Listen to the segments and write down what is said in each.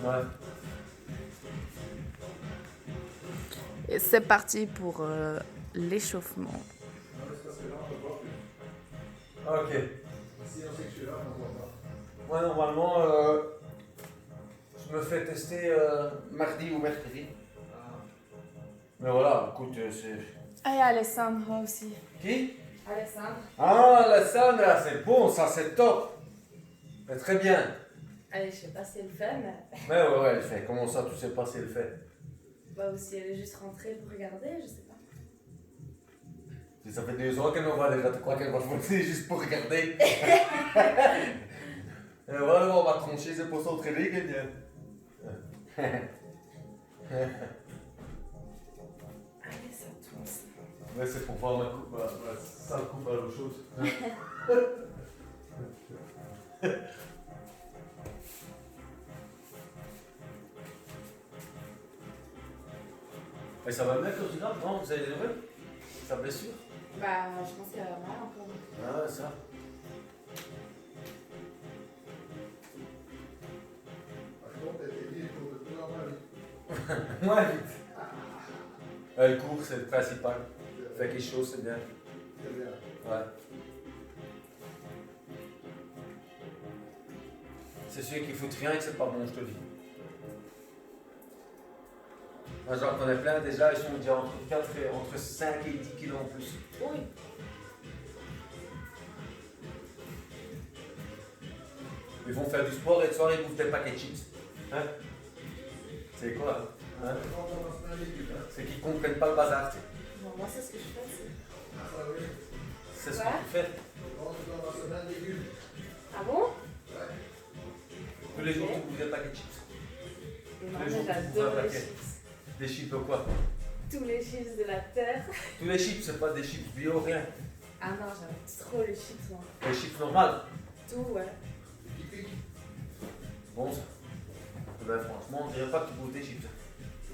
Ouais. Et c'est parti pour l'échauffement. Ok. Si on sait que je suis là, on ne voit pas. Moi, normalement, je me fais tester mardi ou mercredi. Mais voilà, écoute, c'est... Ah, il y a Alessandro aussi. Qui? Alessandro. Ah, la Sandra, c'est bon, ça c'est top. C'est très bien. Allez, je sais pas si elle le fait, mais... Mais ouais, elle fait. Comment ça, tu sais pas si elle fait? Bah, ou si elle est juste rentrée pour regarder, je sais pas. Si ça fait 2 ans qu'elle me voit déjà, tu crois qu'elle va choisir juste pour regarder? Et voilà, on va trancher, c'est pour s'entraîner, quelqu'un. Allez, ça tourne. Ouais, c'est pour faire ma coupe, ma sale coupe à l'eau chaude. Et ça va mieux quand tu graves, non? Vous avez des nouvelles? Sa blessure? Bah, je pense qu'il y a mal encore. Ah ouais, ça. Par contre, elle était dit, il faut de plus en moins vite. Moins vite. Elle court, c'est le principal. Fait quelque chose, c'est bien. Très bien. Ouais. C'est sûr qu'il faut rien et que c'est pas bon, je te le dis. Moi j'en connais plein déjà, ils sont déjà entre 5 et 10 kilos en plus. Oui. Ils vont faire du sport et le soir ils bouffent des paquets de chips. Hein? C'est quoi? Hein? C'est qu'ils comprennent pas le bazar, tu sais. Bon, moi, c'est ce que je fais, c'est... Ah, ça oui. C'est ce que Ouais. tu fais. On se donne la semaine des légumes. Ah bon? Ouais. Tous les jours tu bouffes des paquets de chips. Et Tous moi, les jours tu bouffes j'adore un les paquet. chips. Des chips ou quoi? Tous les chips de la terre. Tous les chips, c'est pas des chips bio, rien. Ah non, j'aime trop les chips, moi. Les chips normales. Tout, ouais. Bon ça. Eh ben franchement, on dirait pas que tu bouffes des chips.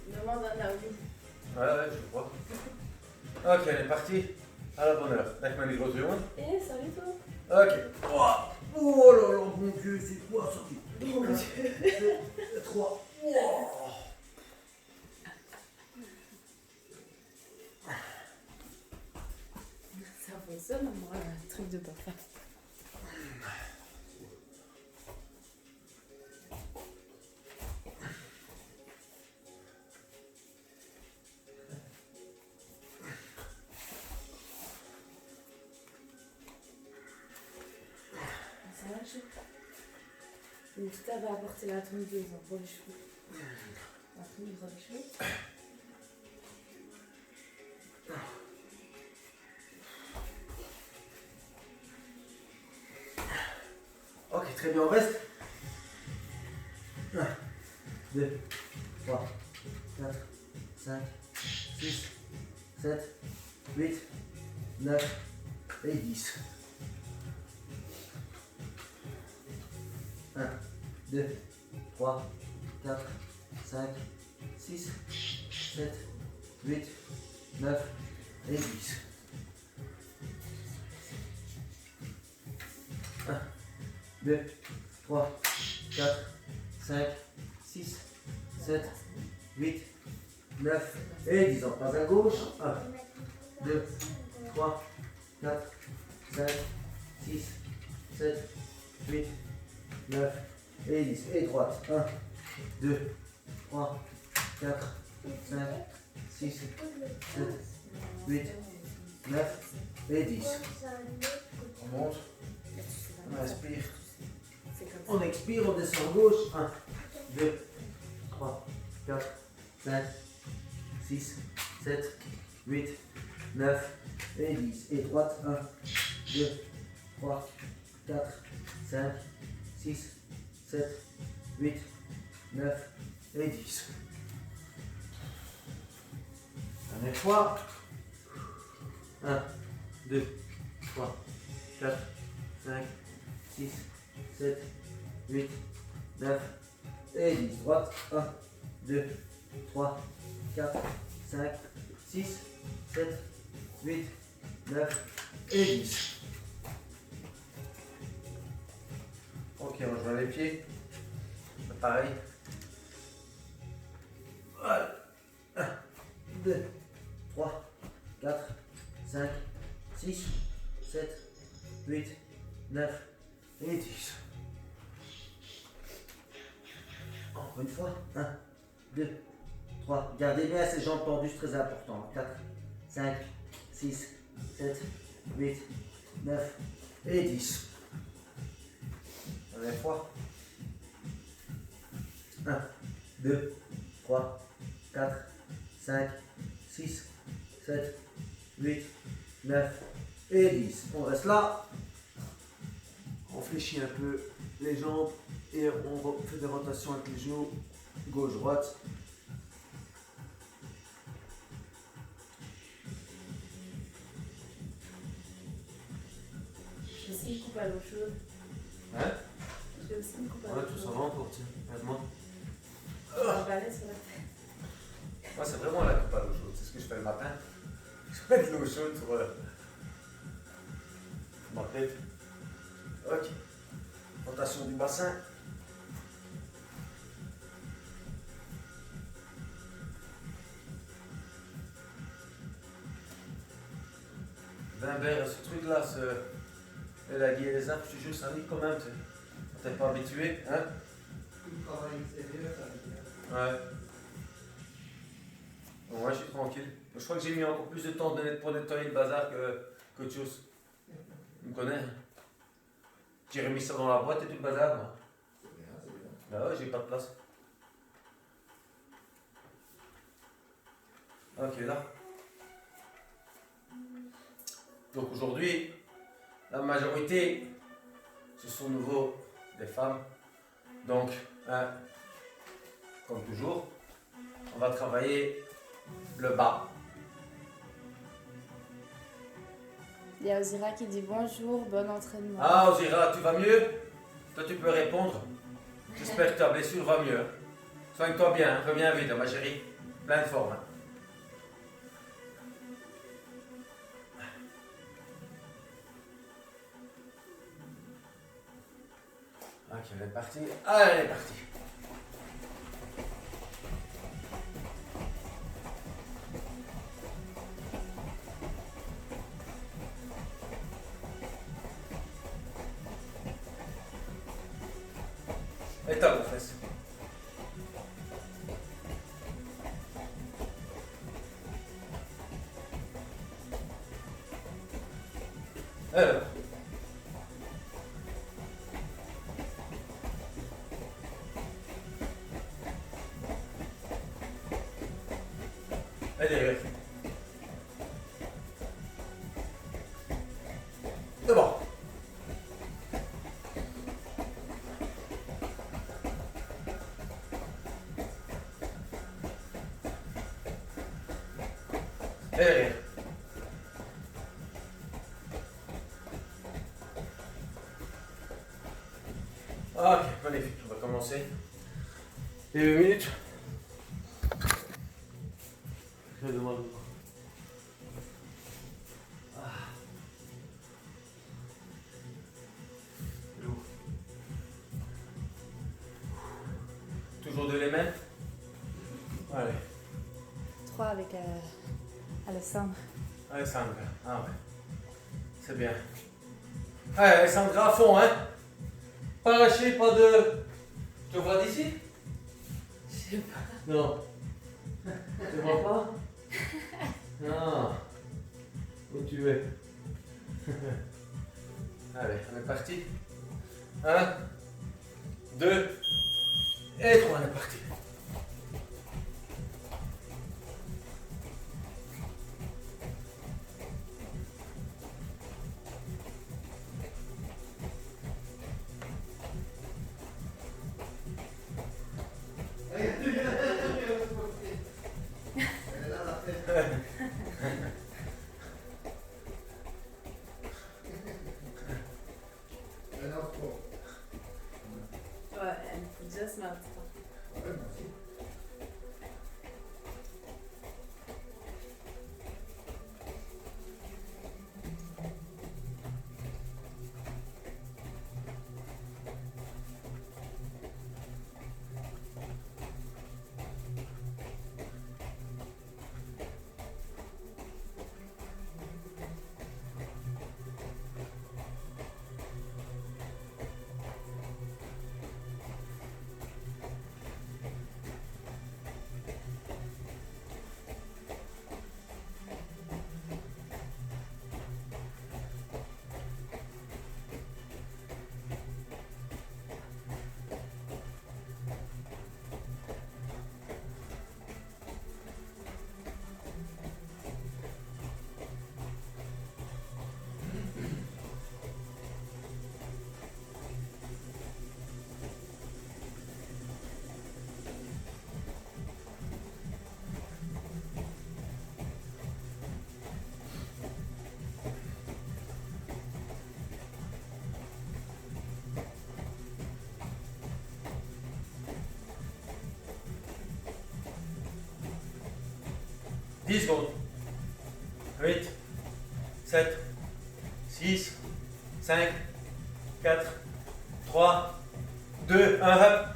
Demande à Naomi. Ouais, je crois. Ok, on est parti. À la bonne heure. Avec ma micro seconde. Eh, salut toi. Ok. Oh là là, mon Dieu, c'est quoi ça? Mon Dieu. 3. Ça fonctionne, moi, le truc de papa. Ça va, chaud. Une petite avait apporté la tondeuse pour les cheveux. La tondeuse pour les cheveux. Ok, très bien, on reste. 1, 2, 3, 4, 5, 6, 7, 8, 9 et 10. 1, 2, 3, 4, 5, 6, 7, 8, 9 et 10. 1, 2, 3, 4, 5, 6, 7, 8, 9 et 10. On passe à gauche. 1, 2, 3, 4, 5, 6, 7, 8, 9 et 10. Et droite. 1, 2, 3, 4, 5, 6, 7, 8, 9 et 10. On monte. On inspire. On expire, on descend à gauche. 1, 2, 3, 4, 5, 6, 7, 8, 9 et 10. Et droite. 1, 2, 3, 4, 5, 6, 7, 8, 9 et 10. Dernière fois. 1, 2, 3, 4, 5, 6, 7, 8, 9 et 10. Droite. 1, 2, 3, 4, 5, 6, 7, 8, 9 et 10. Ok, on joint les pieds. Pareil. Allez. 1, 2, 3, 4, 5, 6, 7, 8, 9 et 10. Encore une fois. 1, 2, 3. Gardez bien ces jambes tendues, c'est très important. 4, 5, 6, 7, 8, 9 et 10. Dernière fois. 1, 2, 3, 4, 5, 6, 7, 8, 9 et 10. On reste là. On fléchit un peu les jambes et on fait des rotations avec les genoux, gauche-droite. J'ai aussi une coupe à l'eau chaude. Hein? J'ai aussi une coupe à Ouais, l'eau tout ça chaude. va encore, tiens. Regarde-moi. Un balai sur la tête. Moi, c'est vraiment la coupe à l'eau chaude. C'est ce que je fais le matin. Je mets de l'eau chaude sur ma tête. Ok. Rotation du bassin. Ben, ce truc-là, la guille et les arbres, je te jure, ça nique quand même. T'es pas habitué, hein? Tout le travail extérieur, ça veut dire. Ouais. Bon, moi, je suis tranquille. Je crois que j'ai mis encore plus de temps pour nettoyer le bazar que chose. Tu me connais? Hein? J'ai remis ça dans la boîte et tout le bazar, moi. C'est bien, c'est bien. Bah ouais, j'ai pas de place. Ok, là. Donc aujourd'hui, la majorité, ce sont nouveau des femmes. Donc, hein, comme toujours, on va travailler le bas. Il y a Ozira qui dit bonjour, bon entraînement. Ah, Ozira, tu vas mieux? Toi, tu peux répondre. J'espère que ta blessure va mieux. Soigne-toi bien, hein. Reviens vite, hein, ma chérie. Plein de forme. Hein. Ok, elle est partie. Ah, elle est partie. Et tape aux fesses. Alors. Et derrière. Devant. Et derrière. Ok, magnifique. On va commencer. Et 2 minutes. Je demande. Lourd. Toujours de les mains. Allez. 3 avec Alessandre. Alessandra. Ah ouais. C'est bien. Allez, Alessandra à fond, hein. Pas lâcher, pas de. Tu vois d'ici? Je sais pas. Non. Tu vois pas? Non. Où tu es? Allez, on est parti. 1, 2 et 3, on est parti. Elle est là, la tête. Elle est en sport. Ouais, elle est déjà smart. Ouais, merci. 10 secondes. 8, 7, 6, 5, 4, 3, 2, 1, hop.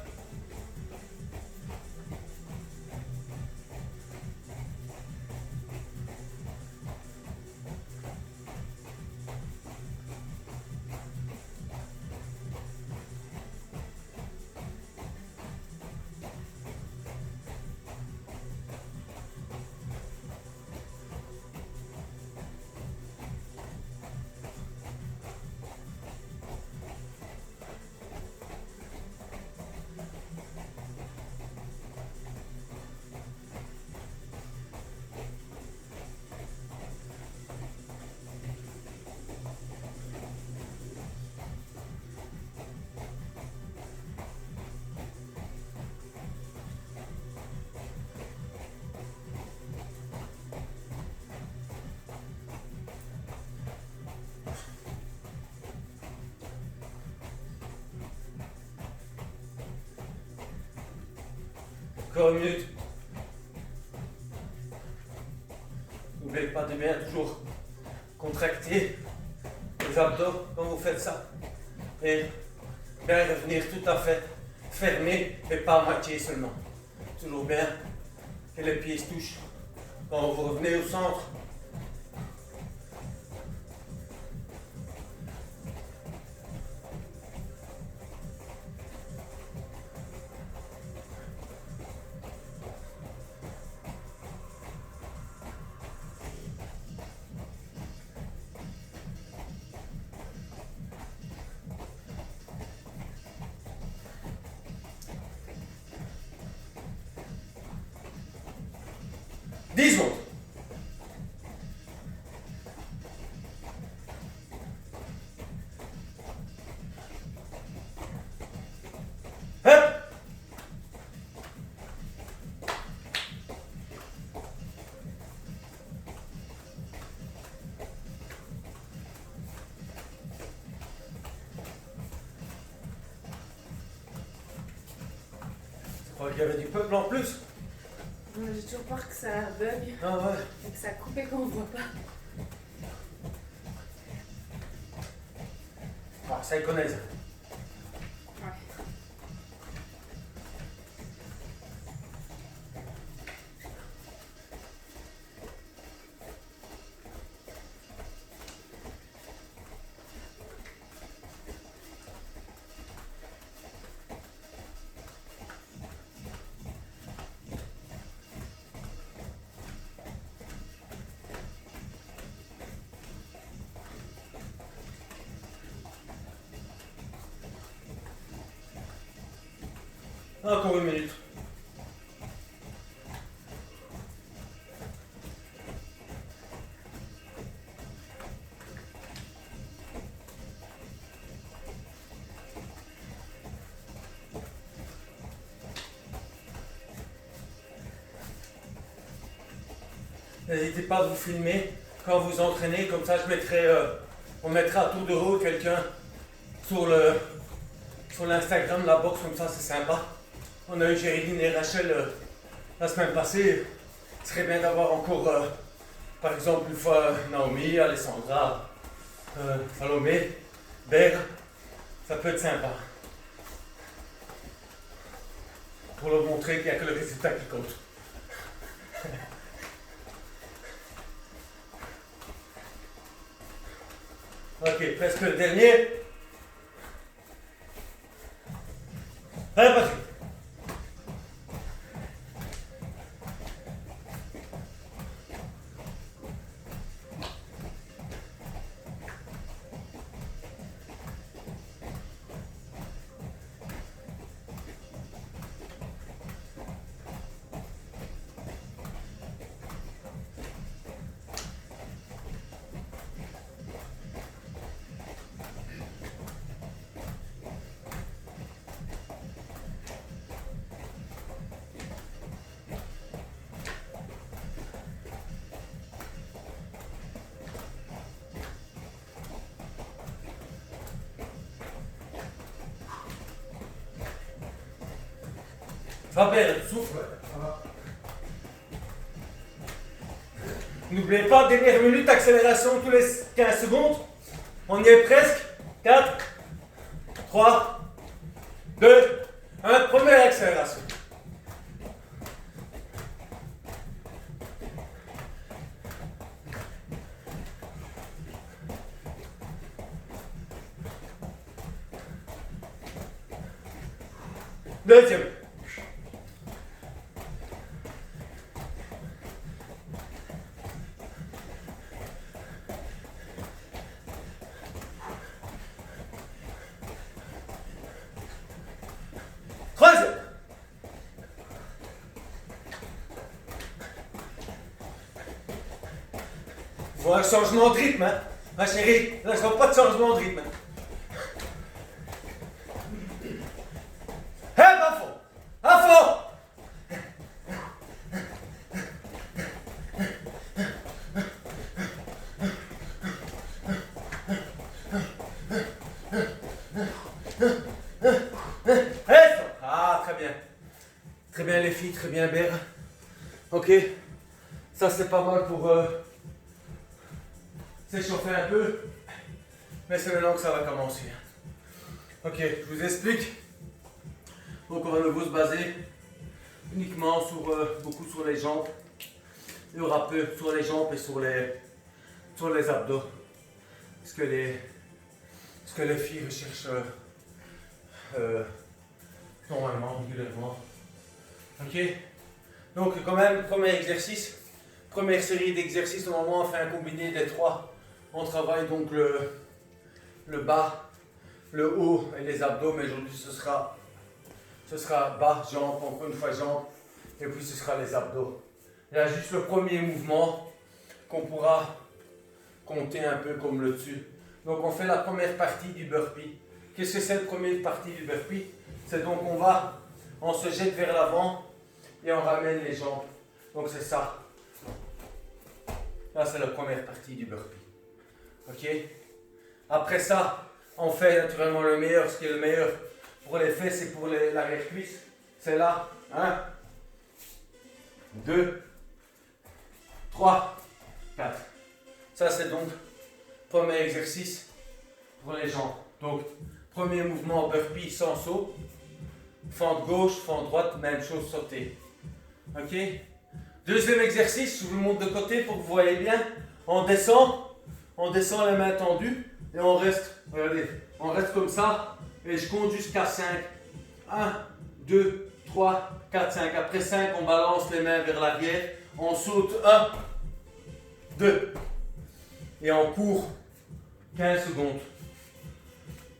Encore une minute. N'oubliez pas de bien toujours contracter les abdos quand vous faites ça. Et bien revenir tout à fait fermé et pas à moitié seulement. Toujours bien que les pieds se touchent quand vous revenez au centre. Dix secondes. Hop. Je crois qu'il y avait du peuple en plus. J'ai toujours peur que ça bug Ah ouais. et que ça coupe et qu'on ne voit pas. Ah, ça ils connaissent. Ouais. Encore une minute. N'hésitez pas à vous filmer quand vous entraînez, comme ça je mettrai, on mettra à tour de rôle quelqu'un sur l'Instagram de la boxe, comme ça c'est sympa. On a eu Géraldine et Rachel la semaine passée. Ce serait bien d'avoir encore, par exemple, une fois Naomi, Alessandra, Salomé, Berg. Ça peut être sympa. Pour leur montrer qu'il n'y a que le résultat qui compte. Ok, presque le dernier. Allez, Patrick. Va bien, souffle. Ça va. N'oubliez pas, dernière minute, accélération tous les 15 secondes. On y est presque. 4, 3, 2, 1. Première accélération. Deuxième. Troisième. Voilà un changement de rythme, hein. Ma chérie, là, je vois pas de changement de rythme. À fond. À fond. Ah, très bien. Très bien les filles, très bien Ber. Ok. Ça c'est pas mal pour s'échauffer un peu. Mais c'est maintenant que ça va commencer. Ok, je vous explique. Donc on va de nouveau se baser uniquement sur, beaucoup sur les jambes. Il y aura peu sur les jambes et sur les abdos. Parce que les filles recherchent normalement, régulièrement. Ok. Donc quand même, premier exercice, première série d'exercices, normalement on fait un combiné des trois. On travaille donc le bas, le haut et les abdos, mais aujourd'hui ce sera bas, jambes, encore une fois jambes, et puis ce sera les abdos. Il y a juste le premier mouvement qu'on pourra compter un peu comme le dessus. Donc on fait la première partie du burpee. Qu'est-ce que c'est la première partie du burpee? C'est donc on se jette vers l'avant et on ramène les jambes. Donc c'est ça. Là c'est la première partie du burpee. Ok? Après ça, on fait naturellement le meilleur. Ce qui est le meilleur pour les fesses et pour l'arrière-cuisse. C'est là. 1, 2, 3, 4. Ça c'est donc premier exercice pour les jambes. Donc premier mouvement burpee sans saut. Fente gauche, fente droite, même chose sauter. Ok? Deuxième exercice, je vous le montre de côté pour que vous voyez bien. On descend les mains tendues et on reste, regardez, on reste comme ça et je compte jusqu'à 5. 1, 2, 3, 4, 5. Après 5, on balance les mains vers l'arrière. On saute 1, 2 et on court 15 secondes.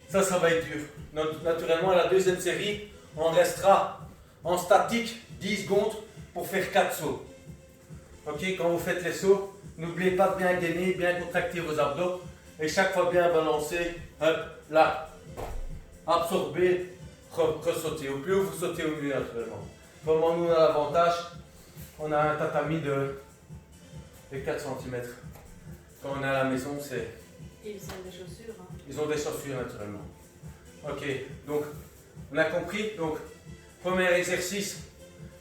Ça va être dur. Naturellement, à la deuxième série, on restera en statique 10 secondes pour faire 4 sauts. Ok, quand vous faites les sauts, n'oubliez pas de bien gainer, bien contracter vos abdos et chaque fois bien balancer, hop, là, absorber, ressauter. Au plus haut vous sautez, au mieux naturellement. Vraiment, nous on a l'avantage, on a un tatami de 4 cm. Quand on est à la maison, c'est... Ils ont des chaussures. Hein. Ils ont des chaussures naturellement. Ok, donc on a compris. Donc, premier exercice,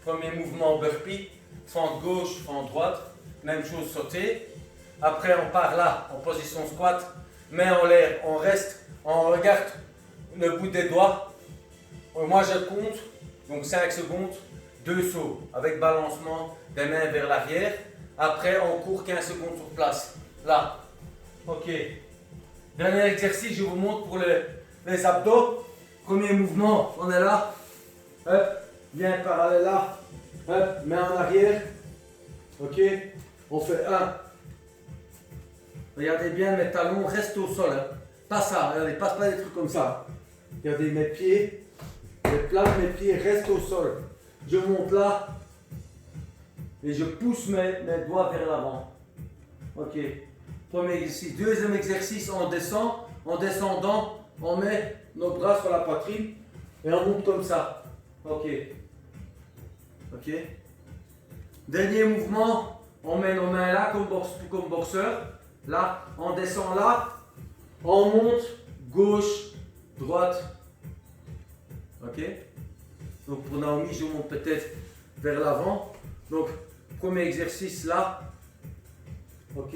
premier mouvement burpee, fente gauche, fente droite, même chose sauter. Après, on part là en position squat, main en l'air, on reste, on regarde le bout des doigts. Moi je compte, donc 5 secondes, 2 sauts avec balancement des mains vers l'arrière. Après, on court 15 secondes sur place. Là. Ok. Dernier exercice, je vous montre pour les abdos. Premier mouvement, on est là. Hop, bien parallèle là. Hop, main en arrière. Ok. On fait 1. Regardez bien, mes talons restent au sol. Hein. Pas ça, regardez, passe pas des trucs comme ça. Regardez mes pieds. Les plaques, mes pieds restent au sol. Je monte là. Et je pousse mes doigts vers l'avant. Ok. Premier exercice. Deuxième exercice, on descend. En descendant, on met nos bras sur la poitrine et on monte comme ça. Ok. Ok. Dernier mouvement, on met nos mains là comme boxeur. Là, on descend là. On monte gauche, droite. Ok. Donc pour Naomi, je monte peut-être vers l'avant. Donc premier exercice là. Ok.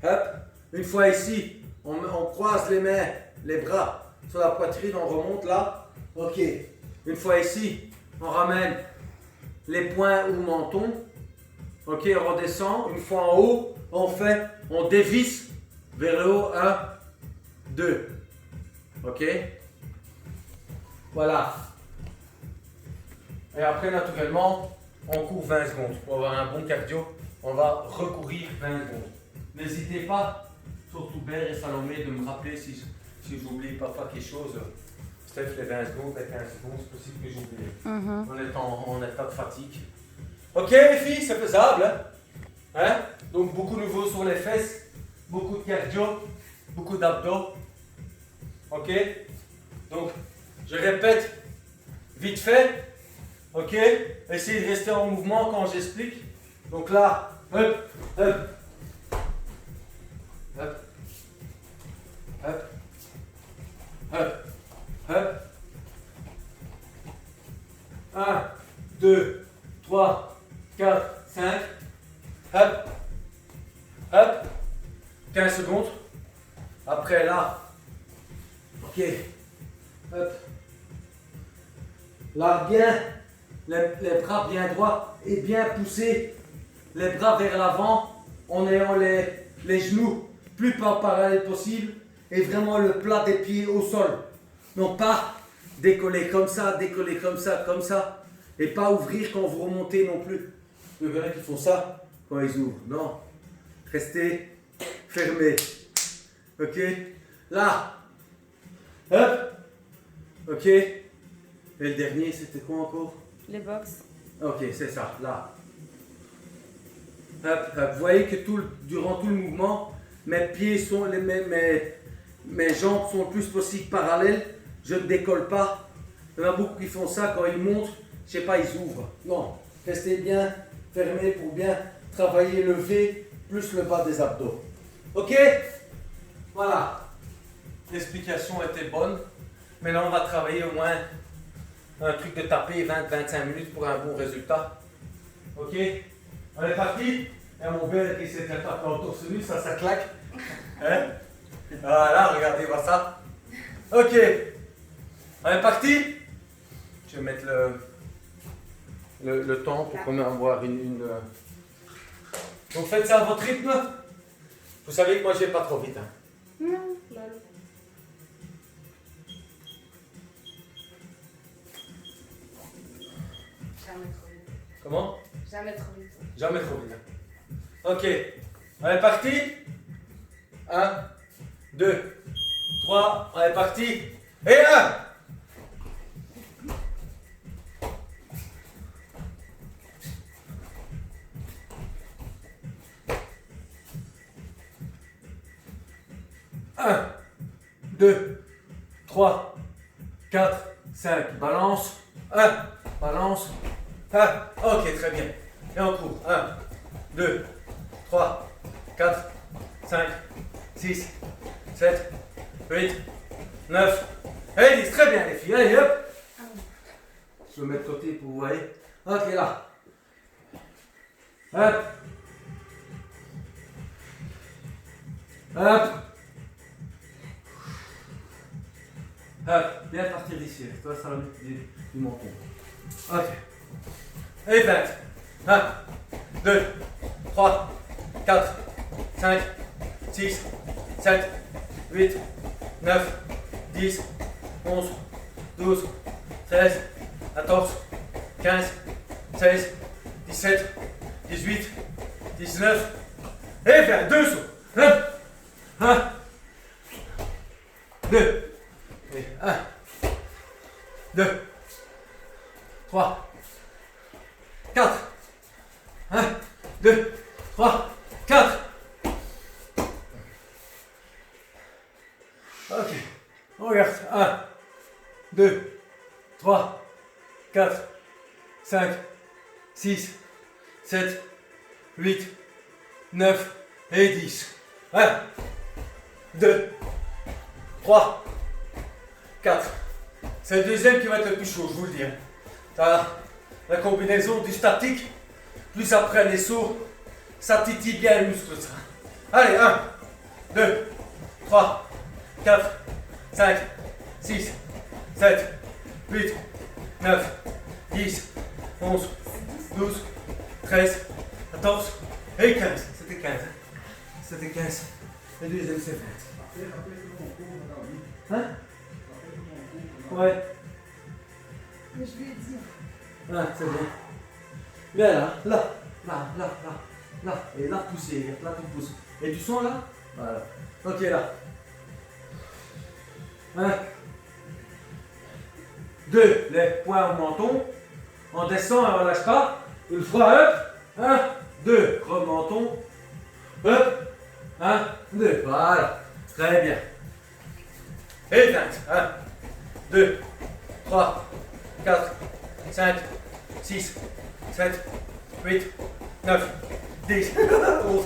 Hop. Une fois ici, on croise les mains, les bras sur la poitrine, on remonte là. Ok. Une fois ici, on ramène les poings au menton. Ok, on redescend. Une fois en haut, on dévisse vers le haut. 1, 2. Ok. Voilà. Et après, naturellement, on court 20 secondes. Pour avoir un bon cardio, on va recourir 20 secondes. N'hésitez pas, surtout Bert et Salomé, de me rappeler si j'oublie parfois quelque chose. Steph, les 20 secondes, les 15 secondes, c'est possible que j'oublie. On est en état de fatigue. Ok les filles, c'est faisable. Hein? Donc beaucoup de nouveau sur les fesses, beaucoup de cardio, beaucoup d'abdos. Ok? Donc, je répète vite fait. Ok? Essayez de rester en mouvement quand j'explique. Donc là, hop, hop, hop, hop, hop, hop. 1, 2, 3, 4, 5. Hop, hop. 15 secondes. Après là. Ok. Hop. Là, bien. Les bras bien droits et bien poussés. Les bras vers l'avant. En ayant les genoux plus parallèles possible. Et vraiment le plat des pieds au sol. Non pas décoller comme ça, comme ça. Et pas ouvrir quand vous remontez non plus. Il y en a qui font ça quand ils ouvrent. Non. Restez fermés. Ok. Là. Hop. Ok. Et le dernier, c'était quoi encore? Les box. Ok, c'est ça. Là. Hop, hop. Vous voyez que durant tout le mouvement, mes pieds sont, mes jambes sont le plus possible parallèles. Je ne décolle pas. Il y en a beaucoup qui font ça quand ils montent. Je sais pas, ils ouvrent. Non. Restez bien fermés pour bien travailler le V plus le bas des abdos. Ok? Voilà. L'explication était bonne. Maintenant, on va travailler au moins un truc de taper 20-25 minutes pour un bon résultat. Ok? On est parti? Et mon père qui s'est tapé en torse nu, ça claque. Hein? Voilà, regardez, voir ça. Ok. On est parti? Je vais mettre le temps pour qu'on ait avoir une... Donc faites ça à votre rythme. Vous savez que moi je vais pas trop vite. Hein. Non, lol. Jamais trop vite. Comment? Jamais trop vite. Jamais trop vite. Ok. On est parti? 1, 2, 3. On est parti. Et 1. Un, 2, 3, 4, 5. Balance. 1. Balance. 1. Ok, très bien. Et on court. 1, 2, 3, 4, 5, 6, 7, 8, 9. Allez, 10. Très bien, les filles. Allez, hop. Je vais me mettre de côté pour vous voyez. Ok, là. Hop. Hop. Hop. Bien partir d'ici. Toi, ça va mettre du menton. Ok. Et 20. 1, 2, 3, 4, 5, 6, 7, 8, 9, 10, 11, 12, 13, 14, 15, 16, 17, 18, 19, et 22 sauts. 1, 2, et 1, 2, 3, 4, 1, 2, 3, 4. Ok, on regarde. 1, 2, 3, 4, 5, 6, 7, 8, 9 et 10. 1, 2, 3, 4. C'est le deuxième qui va être le plus chaud, je vous le dis. La combinaison du statique, plus après les sauts, ça titille bien le muscle, ça. Allez, 1, 2, 3, 4, 5, 6, 7, 8, 9, 10, 11, 12, 13, 14 et 15. C'était 15. C'était 15. Le deuxième, c'est 20. Hein? Ouais. Mais je lui ai dit. Ah, c'est bien. Viens là, là, là. Et là, pousser, là, tu pousses. Et tu sens là? Voilà. Ok, là. 1, 2, les poings au menton. On descend et on lâche pas. Une fois, hop. 1, 2, remontons. Hop. 1, 2. Voilà. Très bien. Et 20. 1, 2, 3, 4, 5, 6, 7, 8, 9, 10, 11,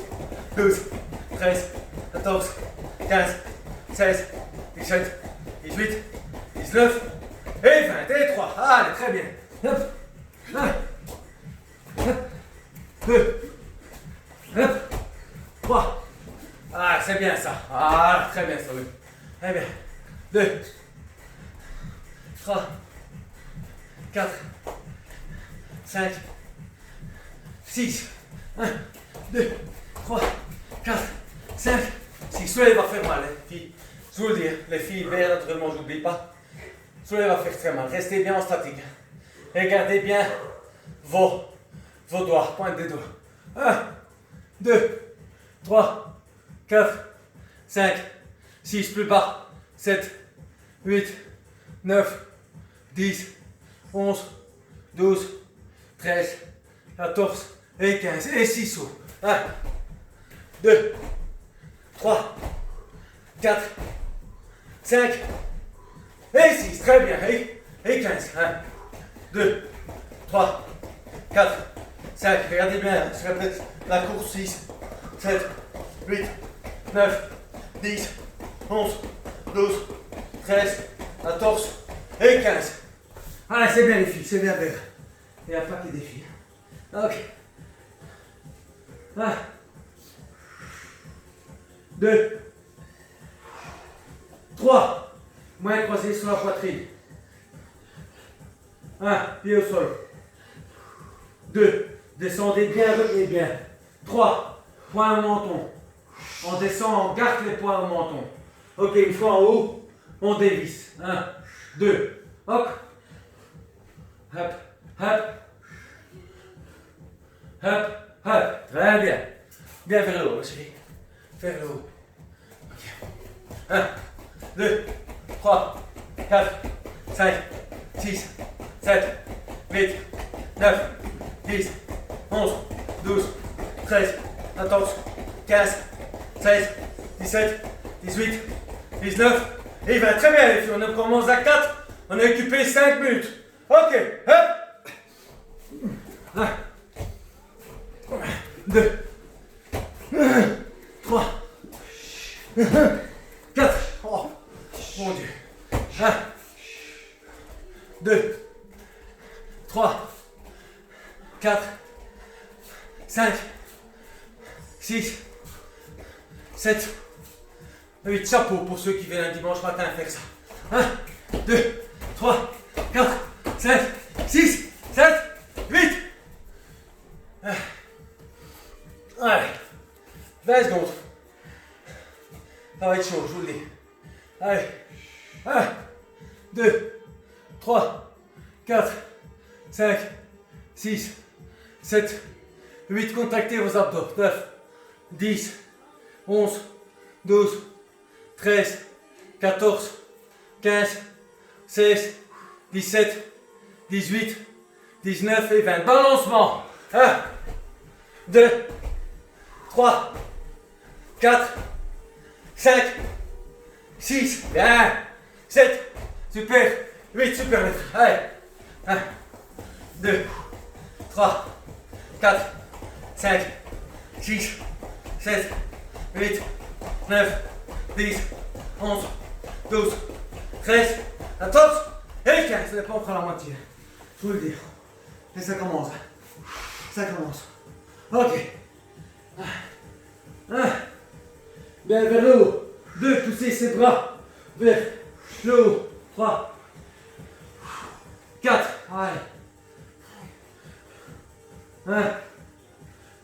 12, 13, 14, 15, 16, 17, 18, 19 et 20. Et 3. Allez, très bien. Hop. 1, 2, hop, 3. Ah, c'est bien ça. Ah, très bien ça, oui. Très bien. 2, 3, 4, 5, 6, 1, 2, 3, 4, 5, 6. Soulève va faire mal, les filles. Je vous le dis, les filles, bien naturellement, je n'oublie pas. Soulève va faire très mal. Restez bien en statique. Et gardez bien vos doigts, pointe des doigts. 1, 2, 3, 4, 5, 6, plus bas. 7, 8, 9, 10, 11, 12, 13, 14 et 15. Et 6 sauts. 1, 2, 3, 4, 5 et 6. Très bien. Et 15. 1, 2, 3, 4, 5. Regardez bien. Je répète la course. 6, 7, 8, 9, 10, 11, 12, 13, 14 et 15. Allez, c'est bien les filles, c'est bien faire. Il n'y a pas que des filles. Ok. 1, 2, 3. Main croisée sur la poitrine. 1, pied au sol. 2, descendez bien, revenez bien. 3, poing au menton. On descend, on garde les poings au menton. Ok, une fois en haut, on dévisse. 1, 2, hop. Hop, hop. Hop, hop. Très bien. Bien vers le haut, chérie. Vers le haut. Ok. 1, 2, 3, 4, 5, 6, 7, 8, 9, 10, 11, 12, 13, 14, 15, 16, 17, 18, 19 et 20. Très bien les filles, on commence à 4, on a occupé 5 minutes. Ok, hop. 1, 2, 3, 4. Oh, mon Dieu. 1, 2, 3, 4, 5, 6, 7, 8. Chapeau pour ceux qui viennent un dimanche matin faire ça. 1, 2, 3, 4, 5, 6, 7, 8. Allez, 20 secondes. Ça va être chaud, je vous le dis. Allez, 1, 2, 3, 4, 5, 6, 7, 8. Contractez vos abdos. 9, 10, 11, 12, 13, 14, 15, 16, 17, 18, 19 et 20. Balancement. 1, 2, 3, 4, 5, 6, bien. 7, super. 8, super. Allez. 1, 2, 3, 4, 5, 6, 7, 8, 9, 10, 11, 12, 13, 14 et 15. Ça dépend, on prend la moitié. Je vous le dis. Et ça commence. Ça commence. Ok. 1, Bien vers le haut. 2, poussez ses bras vers le haut. 3, 4, allez. 1.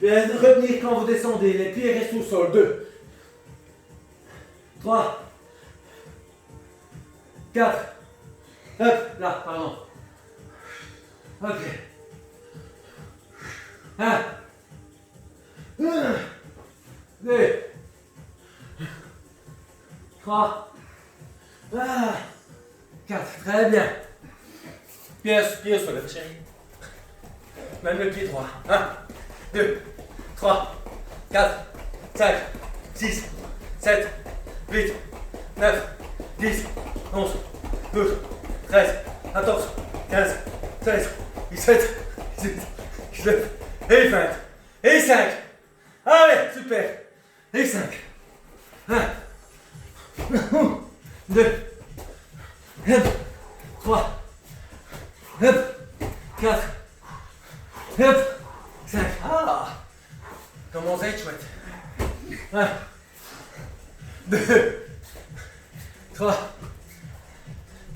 Bien revenir quand vous descendez, les pieds restent au sol. 2, 3, 4, hop, là, pardon. Ok. 1, 2, 3, 4, très bien. Pied au sol, chérie. Même le pied droit. 1, 2, 3, 4, 5, 6, 7, 8, 9, 10, 11, 12, 13, 14, 15, 16, 17, 18, 19, et 20, et 5. Allez, super. Et 5. 1, 2, 3, 4, 5. Ah, commence à être chouette. 1, 2, 3,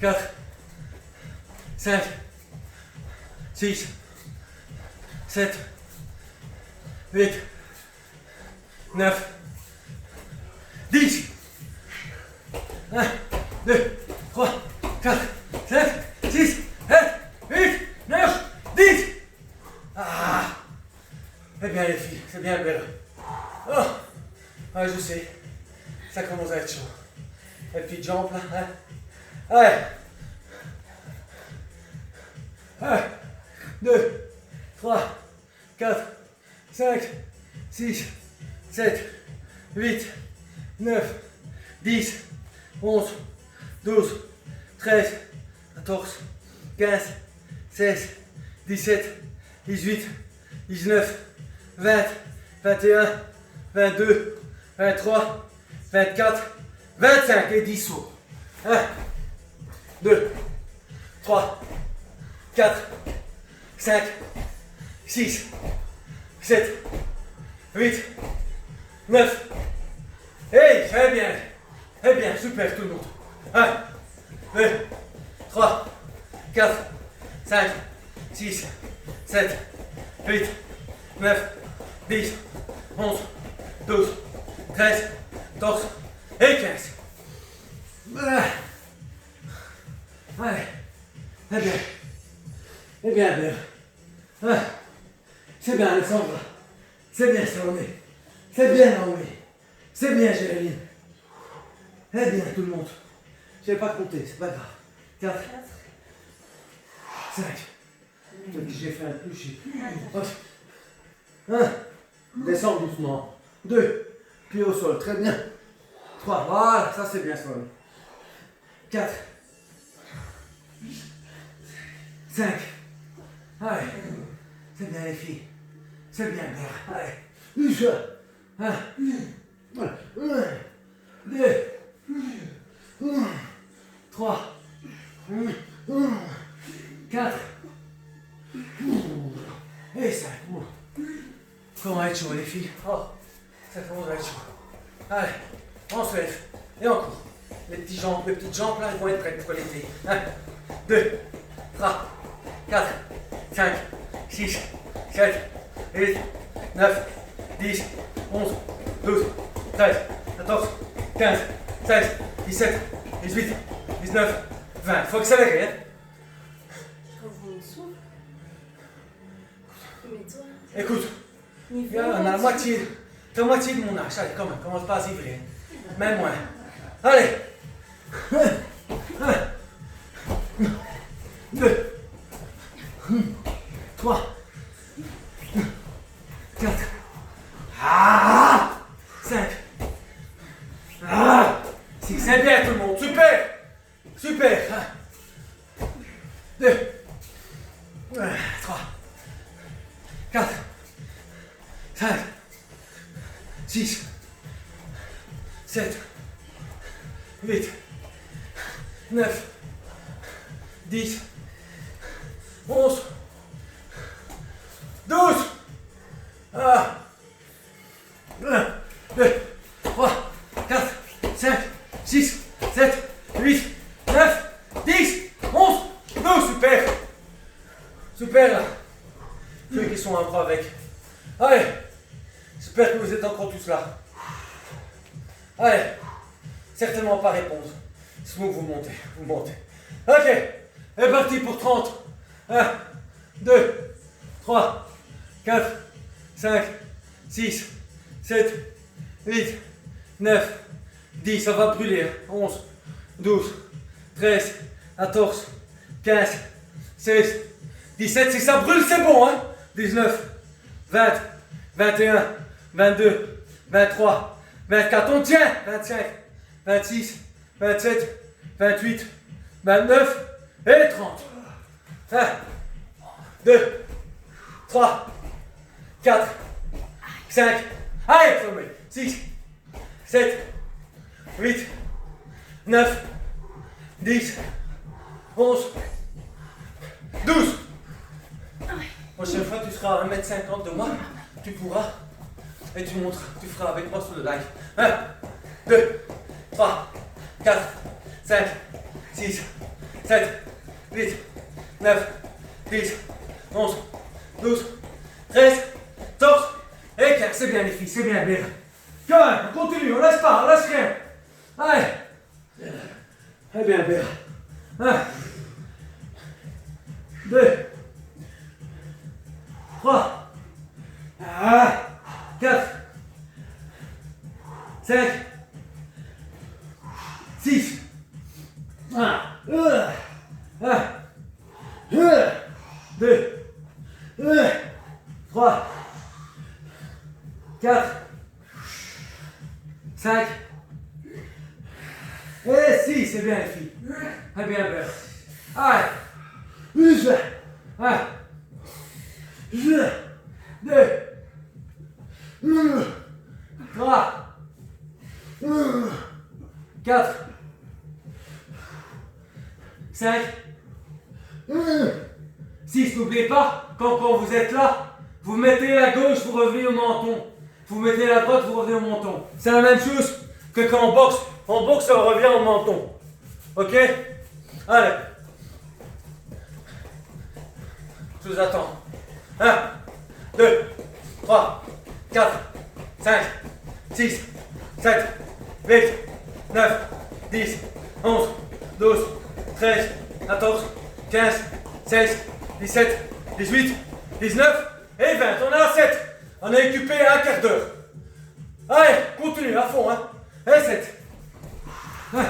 4, 5, 6, 7, 8, 9, 10. 1, 2, 3, 4, 5, 6, 7, 8, 9, 10. Ah, c'est bien les filles, c'est bien belle. Oh, ouais, je sais, ça commence à être chaud. Les petites jambes là, hein. Allez. 1, 2, 3, 4, 5, 6, 7, 8, 9, 10, 11, 12, 13, 14, 15, 16, 17, 18, 19, 20, 21, 22, 23, 24, 25 et 10 sauts. 1, 2, 3, 4, 5, 6, 7, 8, 9. Hey, très bien. Très bien, super tout le monde. 1, 2, 3, 4, 5, 6, 7, 8, 9, 10, 11, 12, 13, 14 et 15. Allez, c'est bien. C'est bien, bien. C'est bien, Alexandre. C'est bien, Salomé. C'est bien, Naomi. C'est bien, Géréline. C'est bien, tout le monde. Je n'ai pas compté, c'est pas grave. 4, 5. J'ai fait un toucher. 1. Descends doucement. 2. Pied au sol, très bien. 3. Voilà, ça c'est bien, Salomé. 4. 5. Allez. C'est bien les filles. C'est bien, bien. Allez. 1. 2. 3. 4. Et 5. Comment va être chaud les filles? Oh, ça commence à être chaud. Allez, on se lève. Et on court. Les petites jambes là, elles vont être prêtes pour l'été. 1, 2, 3, 4, 5, 6, 7, 8, 9, 10, 11, 12, 13, 14, 15, 16, 17, 18, 19, 20. Faut accélérer, hein. Je reprends mon souffle. Mais toi, Écoute, niveau on a la moitié de mon âge. Allez, quand même, commence pas à s'ivrer. Même moins. Allez. 1, 2, 3, 4, 5, 6. C'est bien tout le monde. Super. Super. 2, 3, 4, 5, 6, 7, 8, 9, 10, 11, 12. 1, 2, 3, Super là. Ceux qui sont un bras avec. Allez. J'espère que vous êtes encore tous là. Allez. Certainement pas répondre. Sinon vous montez. Vous montez. Ok. C'est parti pour 30. 1, 2, 3, 4, 5, 6, 7, 8, 9, 10. Ça va brûler. 11, 12, 13, 14, 15, 16, 17. Si ça brûle, c'est bon, hein? 19, 20, 21, 22, 23, 24. On tient. 25, 26, 27, 28, 29 et 30. 1, 2, 3, 4, 5, allez, sommet. 6, 7, 8, 9, 10, 11, 12. Prochaine fois, tu seras à 1m50 de moi. Tu pourras. Et tu montres. Tu feras avec moi sur le live. 1, 2, 3, 4, 5, 6, 7, 8, 9, 10, 11, 12, 13, 14 et 15. C'est bien les filles, c'est bien, bien. Quand même, on continue, on laisse pas, on laisse rien. Allez. Eh bien, bien. 1, 2, 3, 4, 5, 6, 1, 2, 3, 4, 5 et 6, c'est bien les filles. Eh bien, bien. Allez. 1, 2, 3, 4, 5, 6. N'oubliez pas, quand vous êtes là, vous mettez la gauche, vous revenez au menton. Vous mettez la droite, vous revenez au menton. C'est la même chose que quand on boxe. En boxe, on revient au menton. Ok? Allez. Je vous attends. 1, 2, 3, 4, 5, 6, 7, 8, 9, 10, 11, 12, 13, 14, 15, 16, 17, 18, 19 et 20. On est à 7. On a occupé un quart d'heure. Allez, continue à fond. Hein. Et 7. 1,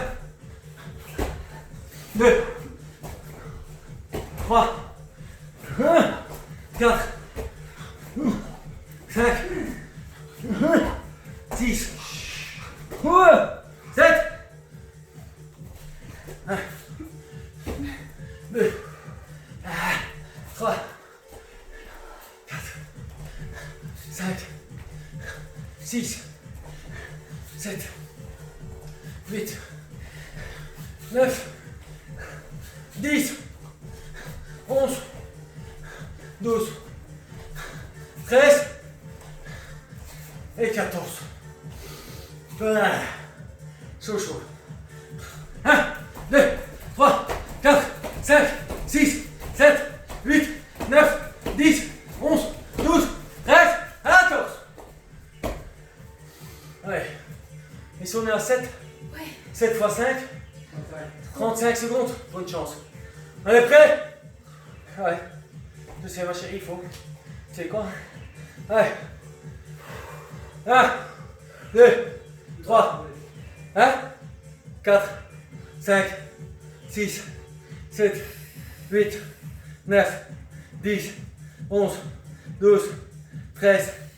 2, 3, 4, 5, 6, 7, 1, 2, 3, 4, 5, 6, 7, 8, 9, 10, 11, 12, 13 et 14. Chaud, chaud. 1, 2, 3, 4, 5, 6, 7, 8, 9, 10, 11, 12, 13, 14. Ouais. Et si on est à 7? Ouais. 7 x 5? 35 secondes. Bonne chance. On est prêt? Ouais. Je sais, ma chérie, il faut. Tu sais quoi? Allez. 1, 2, 3, 4, 5, 6, 7, 8, 9, 10, 11, 12, 13,